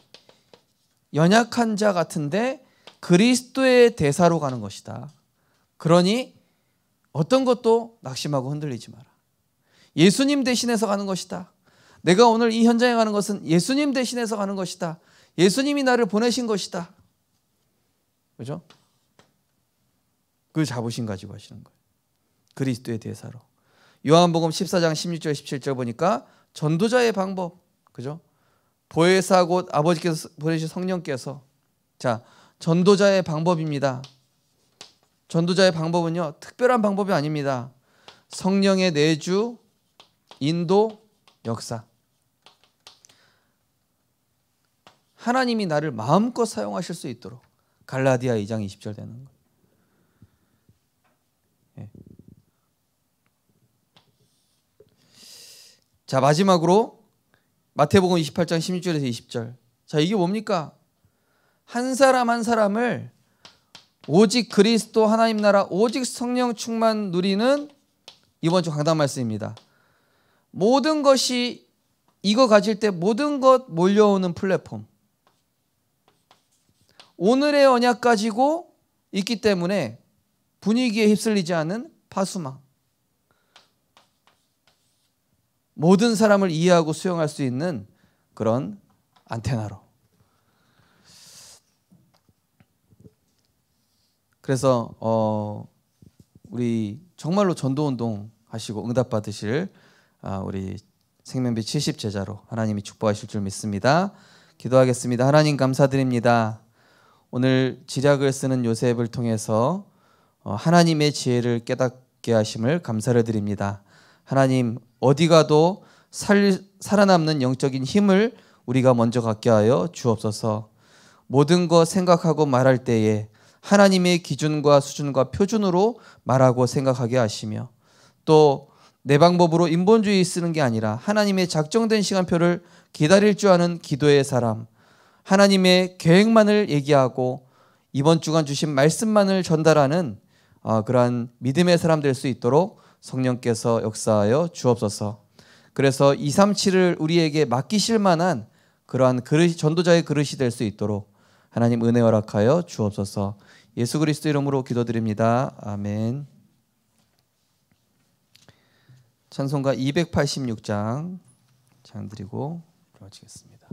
연약한 자 같은데 그리스도의 대사로 가는 것이다. 그러니 어떤 것도 낙심하고 흔들리지 마라. 예수님 대신해서 가는 것이다. 내가 오늘 이 현장에 가는 것은 예수님 대신해서 가는 것이다. 예수님이 나를 보내신 것이다. 그죠? 그 자부심 가지고 하시는 거예요. 그리스도의 대사로. 요한복음 14장 16절 17절 보니까 전도자의 방법, 그죠? 보혜사 곧 아버지께서 보내신 성령께서, 자, 전도자의 방법입니다. 전도자의 방법은요, 특별한 방법이 아닙니다. 성령의 내주, 인도, 역사. 하나님이 나를 마음껏 사용하실 수 있도록. 갈라디아 2장 20절 되는 거예요. 예. 자, 마지막으로 마태복음 28장 16절에서 20절. 자, 이게 뭡니까? 한 사람 한 사람을 오직 그리스도 하나님 나라, 오직 성령 충만 누리는 이번 주 강단 말씀입니다. 모든 것이, 이거 가질 때 모든 것 몰려오는 플랫폼. 오늘의 언약 가지고 있기 때문에 분위기에 휩쓸리지 않은 파수망. 모든 사람을 이해하고 수용할 수 있는 그런 안테나로. 그래서 우리 정말로 전도운동 하시고 응답 받으실 우리 생명배 70제자로 하나님이 축복하실 줄 믿습니다. 기도하겠습니다. 하나님 감사드립니다. 오늘 지략을 쓰는 요셉을 통해서 하나님의 지혜를 깨닫게 하심을 감사를 드립니다. 하나님, 어디 가도 살아남는 영적인 힘을 우리가 먼저 갖게 하여 주옵소서. 모든 것 생각하고 말할 때에 하나님의 기준과 수준과 표준으로 말하고 생각하게 하시며, 또 내 방법으로 인본주의 쓰는 게 아니라 하나님의 작정된 시간표를 기다릴 줄 아는 기도의 사람, 하나님의 계획만을 얘기하고 이번 주간 주신 말씀만을 전달하는 그러한 믿음의 사람 될 수 있도록 성령께서 역사하여 주옵소서. 그래서 237을 우리에게 맡기실 만한 그러한 전도자의 그릇이 될 수 있도록 하나님 은혜 허락하여 주옵소서. 예수 그리스도 이름으로 기도드립니다. 아멘. 찬송가 286장 찬양 드리고 마치겠습니다.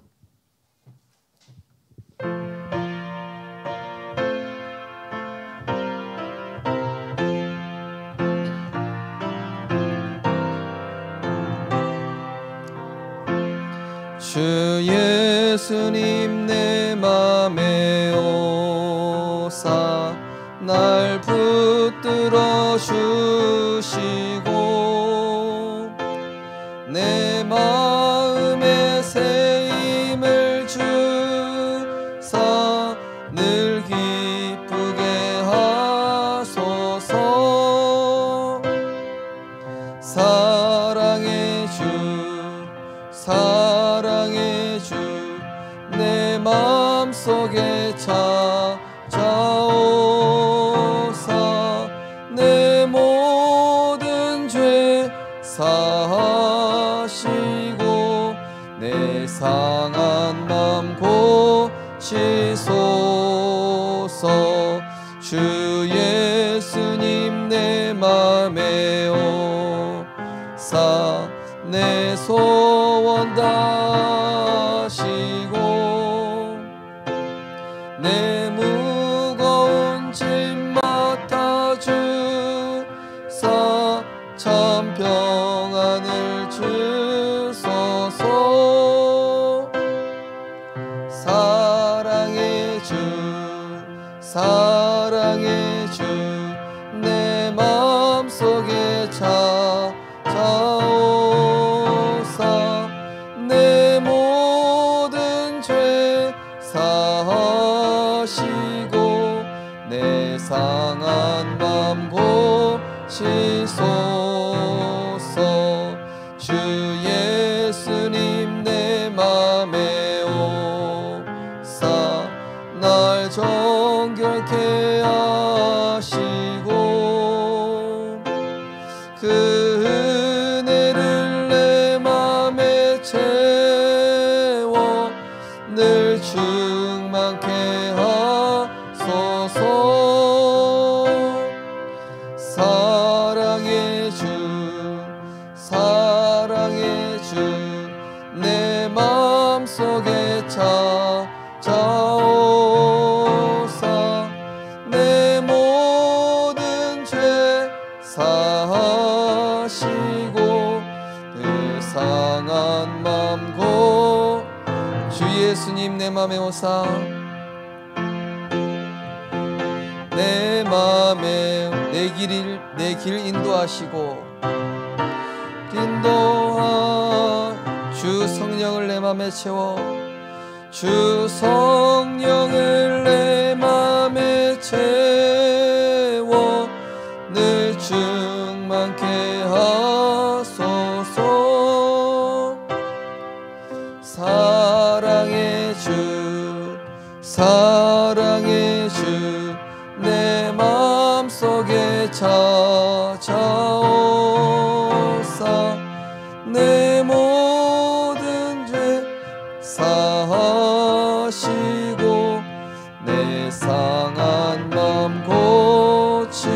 주 예수님 내 맘에 오사 날 붙들어 주시고 내 마음에 새 힘을 주사 늘 기쁘게 하소서. 사랑의 주 사랑의 주 내 마음속에 찾아오사 내 모든 죄 사시고 내 상한 맘 고치소서. 주 예수님 내 맘에 오사 내 소원 다시고 내 무거운 짐 맡아주사 참 평안을 주소서. 사랑의 주 사랑의 주 내 마음속에 찾아오사 내 모든 죄 사하시고 내 상한 맘 고치소서. 주 예수님 내 맘에 오사 날 정결케 하시고 그 은혜를 내 맘에 채워 늘 충만케 하소서. 사랑의 주 사랑의 주 내 마음속에 찾아오사 내 모든 죄 사하시고 늘 상한 맘 고 주 예수님 내 맘에 오사 내 맘에 내 길 인도하시고 주 성령을 내 맘에 채워 주 성령을 내 맘에 채워 늘 충만케 하소서. 사랑의 주 사랑의 주 내 마음속에 찾아오사 내 모든 죄 사하시고 내 상한 맘 고치소서.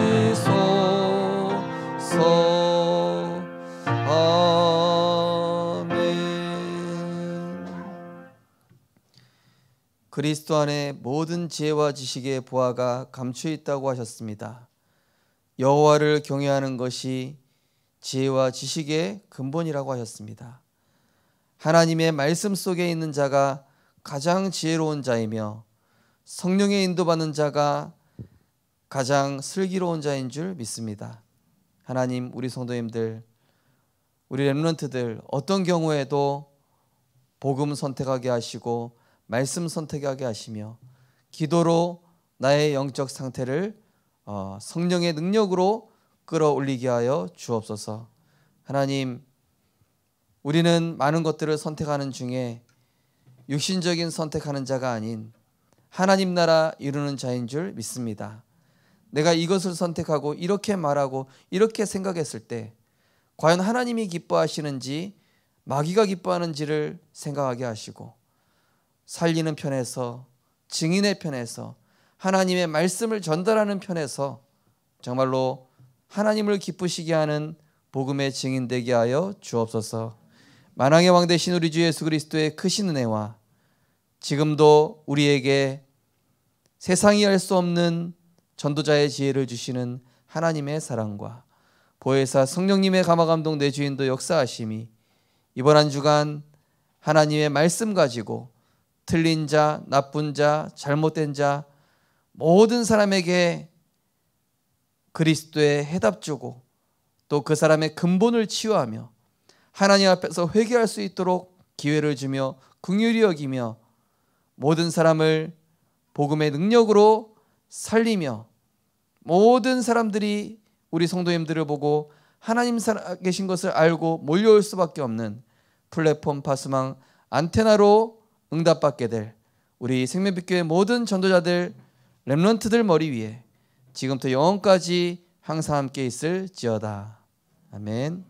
아멘. 그리스도 안에 모든 지혜와 지식의 보화가 감추어 있다고 하셨습니다. 여호와를 경외하는 것이 지혜와 지식의 근본이라고 하셨습니다. 하나님의 말씀 속에 있는 자가 가장 지혜로운 자이며 성령의 인도받는 자가 가장 슬기로운 자인 줄 믿습니다. 하나님, 우리 성도님들, 우리 렘넌트들 어떤 경우에도 복음 선택하게 하시고 말씀 선택하게 하시며 기도로 나의 영적 상태를 성령의 능력으로 끌어올리게 하여 주옵소서. 하나님, 우리는 많은 것들을 선택하는 중에 육신적인 선택하는 자가 아닌 하나님 나라 이루는 자인 줄 믿습니다. 내가 이것을 선택하고 이렇게 말하고 이렇게 생각했을 때 과연 하나님이 기뻐하시는지 마귀가 기뻐하는지를 생각하게 하시고 살리는 편에서 증인의 편에서 하나님의 말씀을 전달하는 편에서 정말로 하나님을 기쁘시게 하는 복음의 증인되게 하여 주옵소서. 만왕의 왕 되신 우리 주 예수 그리스도의 크신 은혜와 지금도 우리에게 세상이 알 수 없는 전도자의 지혜를 주시는 하나님의 사랑과 보혜사 성령님의 감화감동 내주인도 역사하심이 이번 한 주간 하나님의 말씀 가지고 틀린 자, 나쁜 자, 잘못된 자 모든 사람에게 그리스도의 해답 주고 또 그 사람의 근본을 치유하며 하나님 앞에서 회개할 수 있도록 기회를 주며 긍휼히 여기며 모든 사람을 복음의 능력으로 살리며 모든 사람들이 우리 성도님들을 보고 하나님 살아계신 것을 알고 몰려올 수밖에 없는 플랫폼 파수망 안테나로 응답받게 될 우리 생명빛교회 모든 전도자들 렘넌트들 머리 위에 지금부터 영원까지 항상 함께 있을지어다. 아멘.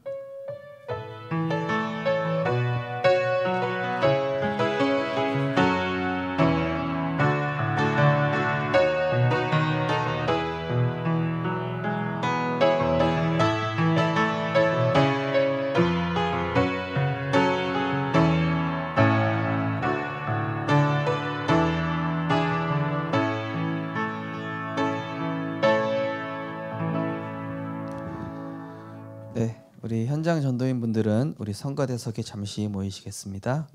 우리 현장 전도인 분들은 우리 성가대석에 잠시 모이시겠습니다.